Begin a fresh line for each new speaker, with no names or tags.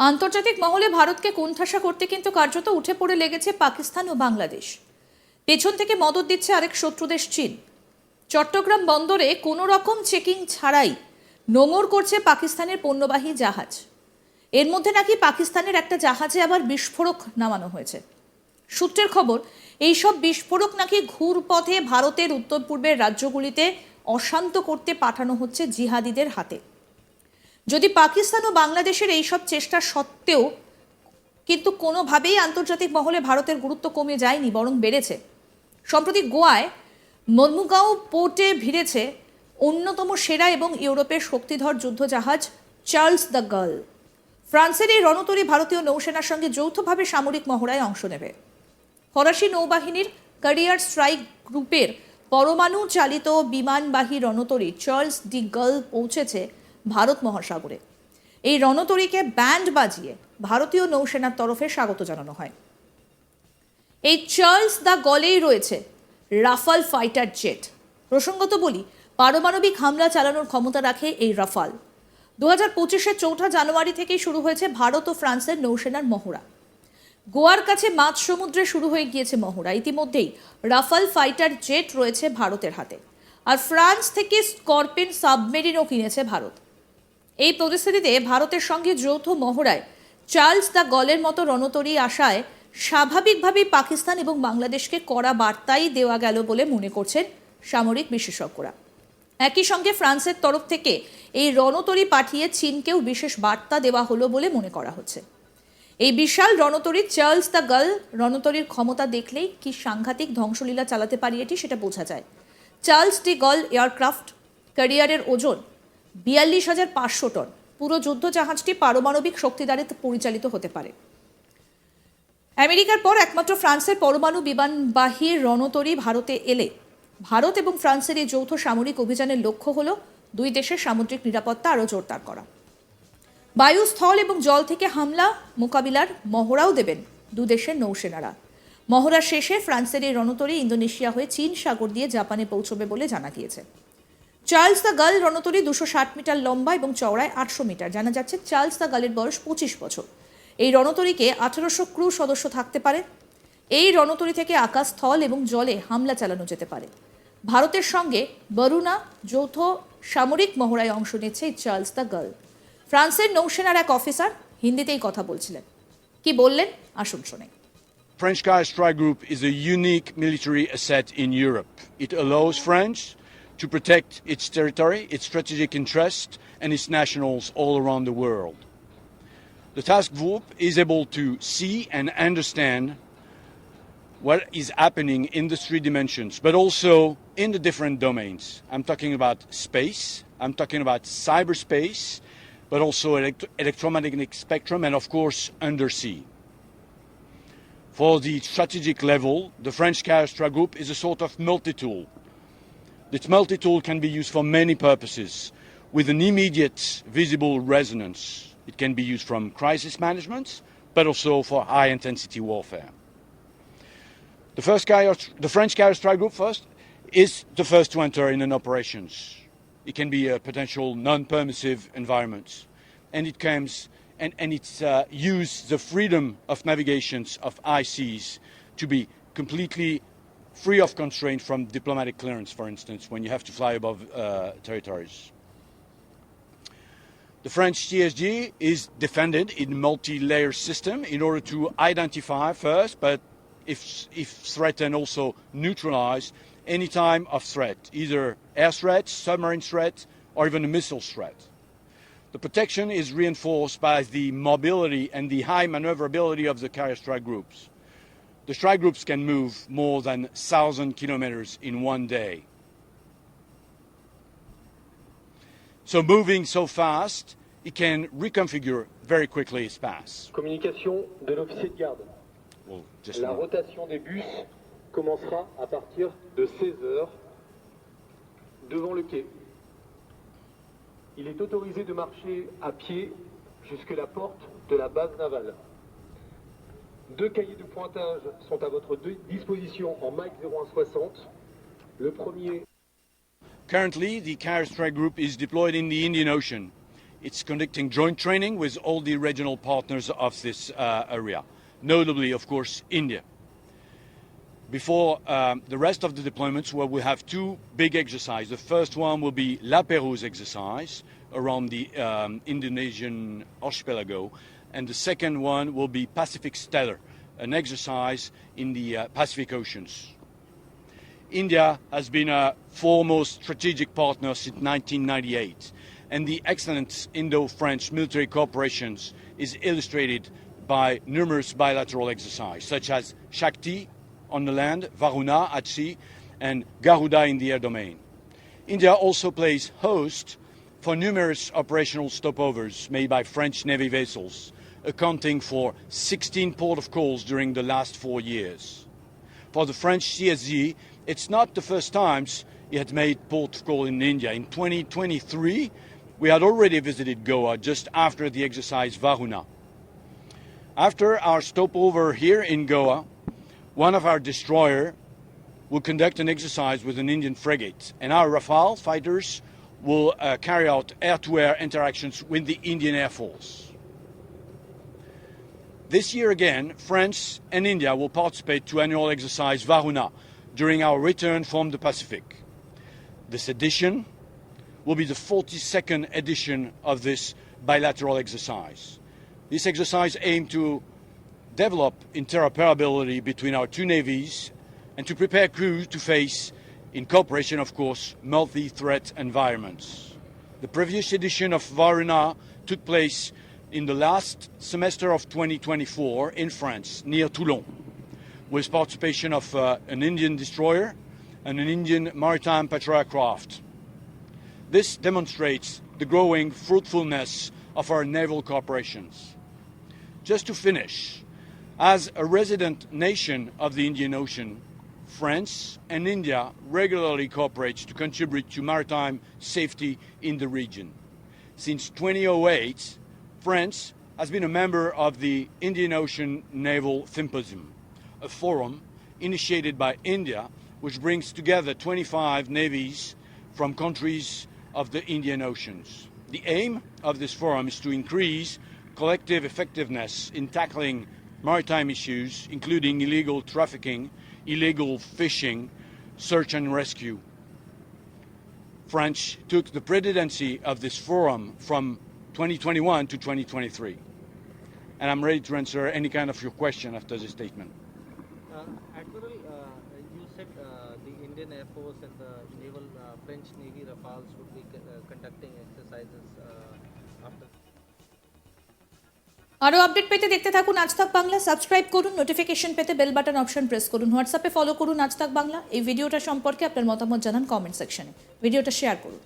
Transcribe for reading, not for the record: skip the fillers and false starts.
আন্তর্জাতিক মহলে ভারতকে কোণঠাসা করতে কিন্তু কার্যত উঠে পড়ে লেগেছে পাকিস্তান ও বাংলাদেশ। পেছন থেকে মদদ দিচ্ছে আরেক শত্রুদেশ চীন। চট্টগ্রাম বন্দরে কোনো রকম চেকিং ছাড়াই নোঙর করছে পাকিস্তানের পণ্যবাহী জাহাজ। এর মধ্যে নাকি পাকিস্তানের একটা জাহাজে আবার বিস্ফোরক নামানো হয়েছে। সূত্রের খবর, এইসব বিস্ফোরক নাকি ঘুরপথে ভারতের উত্তর পূর্বের রাজ্যগুলিতে অশান্ত করতে পাঠানো হচ্ছে জিহাদিদের হাতে। যদি পাকিস্তান ও বাংলাদেশের এইসব চেষ্টা সত্ত্বেও কিন্তু কোনোভাবেই আন্তর্জাতিক মহলে ভারতের গুরুত্ব কমে যায়নি, বরং বেড়েছে। সম্প্রতি গোয়ায় মর্মুগাঁও পোর্টে ভিড়েছে অন্যতম সেরা এবং ইউরোপের শক্তিধর যুদ্ধজাহাজ চার্লস দ্য গার্ল। ফ্রান্সের এই রণতরী ভারতীয় নৌসেনার সঙ্গে যৌথভাবে সামরিক মহড়ায় অংশ নেবে। ফরাসি নৌবাহিনীর ক্যারিয়ার স্ট্রাইক গ্রুপের পরমাণু চালিত বিমানবাহী রণতরী চার্লস ডি গার্ল পৌঁছেছে ভারত মহাসাগরে। এই রণতরীকে ব্যান্ড বাজিয়ে ভারতীয় নৌসেনার তরফে স্বাগত জানানো হয়। এই চার্লস দ্য গলেই রয়েছে রাফাল ফাইটার জেট। প্রসঙ্গত বলি, পারমাণবিক হামলা চালানোর ক্ষমতা রাখে এই রাফাল। 2025-এর 4 জানুয়ারি থেকেই শুরু হয়েছে ভারত ও ফ্রান্সের নৌসেনার মহড়া। গোয়ার কাছে মাঝ সমুদ্রে শুরু হয়ে গিয়েছে মহড়া। ইতিমধ্যেই রাফাল ফাইটার জেট রয়েছে ভারতের হাতে, আর ফ্রান্স থেকে স্করপিন সাবমেরিনও কিনেছে ভারত। এই পরিস্থিতিতে ভারতের সঙ্গে যৌথ মহড়ায় চার্লস দ্য গলের মতো রণতরী আসায় স্বাভাবিকভাবেই পাকিস্তান এবং বাংলাদেশকে কড়া বার্তাই দেওয়া গেল বলে মনে করছেন সামরিক বিশেষজ্ঞরা। একই সঙ্গে ফ্রান্সের তরফ থেকে এই রণতরী পাঠিয়ে চীনকেও বিশেষ বার্তা দেওয়া হলো বলে মনে করা হচ্ছে। এই বিশাল রণতরী চার্লস দ্য গার্ল রণতরীর ক্ষমতা দেখলেই কি সাংঘাতিক ধ্বংসলীলা চালাতে পারি এটি সেটা বোঝা যায়। চার্লস ডি গার্ল এয়ারক্রাফট ক্যারিয়ারের ওজন 42,500 টন। পুরো যুদ্ধ জাহাজটি পারমাণবিক শক্তি দ্বারা পরিচালিত হতে পারে। আমেরিকার পর একমাত্র ফ্রান্সের পরমাণু বিমানবাহী রণতরী ভারতে এলে ভারত এবং ফ্রান্সের এই যৌথ সামরিক অভিযানের লক্ষ্য হল দুই দেশের সামুদ্রিক নিরাপত্তা আরও জোরদার করা। বায়ু, স্থল এবং জল থেকে হামলা মোকাবিলার মহড়াও দেবেন দু দেশের নৌসেনারা। মহড়া শেষে ফ্রান্সের এই রণতরী ইন্দোনেশিয়া হয়ে চীন সাগর দিয়ে জাপানে পৌঁছবে বলে জানা গিয়েছে। চার্লস দ্য গার্ল রণতরী 260 মিটার লম্বা এবং চওড়ায় 800 মিটার। জানা যাচ্ছে চার্লস দ্য গার্লের বয়স 25 বছর। এই রণতরীকে 1800 ক্রু সদস্য থাকতে পারে। এই রণতরী থেকে আকাশ, স্থল এবং জলে হামলা চালানো যেতে পারে। ভারতের সঙ্গে বরুণা যৌথ সামরিক মহড়ায় অংশ নিচ্ছে চার্লস দ্য গার্ল। ফ্রান্সের নৌসেনার এক অফিসার হিন্দিতেই কথা বলছিলেন। কি বললেন আসুন শুনে।
French Coast Strike Group is a unique military asset in Europe. It allows France to protect its territory, its strategic interests, and its nationals all around the world. The task group is able to see and understand what is happening in the three dimensions, but also in the different domains. I'm talking about space, I'm talking about cyberspace, but also electromagnetic spectrum, and of course undersea. For the strategic level, the French Strike Group is a sort of multi-tool. This multi-tool can be used for many purposes, with an immediate visible resonance. It can be used from crisis management, but also for high-intensity warfare. The French Strike Group first is the first to enter in an operations. It can be a potential non-permissive environment, and it comes and it's use the freedom of navigations of high seas to be completely free of constraint from diplomatic clearance, for instance, when you have to fly above territories. The French TSG is defended in a multi-layer system in order to identify first, but if threatened, also neutralize any time of threat, either air threat, submarine threat, or even a missile threat. The protection is reinforced by the mobility and the high maneuverability of the carrier strike groups. The strike groups can move more than 1,000 kilometers in one day. So moving so fast, it can reconfigure very quickly its path.
Communication de l'officier de garde. La rotation des bus commencera à partir de 16 heures devant le quai. Il est autorisé de marcher à pied jusque la porte de la base navale. 2 cahiers de pointage sont à votre disposition en Mike 0160. Le premier.
Currently, the Carrier Strike Group is deployed in the Indian Ocean. It's conducting joint training with all the regional partners of this area, notably, of course, India. Before the rest of the deployments, where we have two big exercises. The first one will be La Pérouse exercise around the Indonesian archipelago, and the second one will be Pacific Stellar, an exercise in the Pacific Oceans. India has been a foremost strategic partner since 1998, and the excellent Indo-French military cooperation is illustrated by numerous bilateral exercises, such as Shakti on the land, Varuna at sea, and Garuda in the air domain. India also plays host for numerous operational stopovers made by French Navy vessels, accounting for 16 port of calls during the last 4 years. For the French CSZ, it's not the first time it had made port of call in India. In 2023, we had already visited Goa just after the exercise Varuna. After our stopover here in Goa, one of our destroyers will conduct an exercise with an Indian frigate, and our Rafale fighters will carry out air-to-air interactions with the Indian Air Force. This year again, France and India will participate to annual exercise Varuna during our return from the Pacific. This edition will be the 42nd edition of this bilateral exercise. This exercise aims to develop interoperability between our two navies and to prepare crews to face, in cooperation of course, multi-threat environments. The previous edition of Varuna took place in the last semester of 2024 in France, near Toulon, with participation of an Indian destroyer and an Indian maritime patrol craft. This demonstrates the growing fruitfulness of our naval cooperations. Just to finish, as a resident nation of the Indian Ocean, France and India regularly cooperate to contribute to maritime safety in the region. Since 2008, France has been a member of the Indian Ocean Naval Symposium, a forum initiated by India which brings together 25 navies from countries of the Indian Oceans. The aim of this forum is to increase collective effectiveness in tackling maritime issues, including illegal trafficking, illegal fishing, search and rescue. France took the presidency of this forum from 2021 to 2023. And I'm ready to answer any kind of your question after this statement.
Admiral, you said the Indian Air Force and the naval French Navy Rafales would be conducting exercises after.
আরও update পেতে দেখতে থাকুন আজ তাক Bangla, subscribe করুন, notification পেতে bell button option press করুন, হোয়াটসঅ্যাপে ফলো করুন আজ তাক বাংলা। এই ভিডিওটা সম্পর্কে আপনার মতামত জানান কমেন্ট সেকশনে, ভিডিওটা শেয়ার করুন।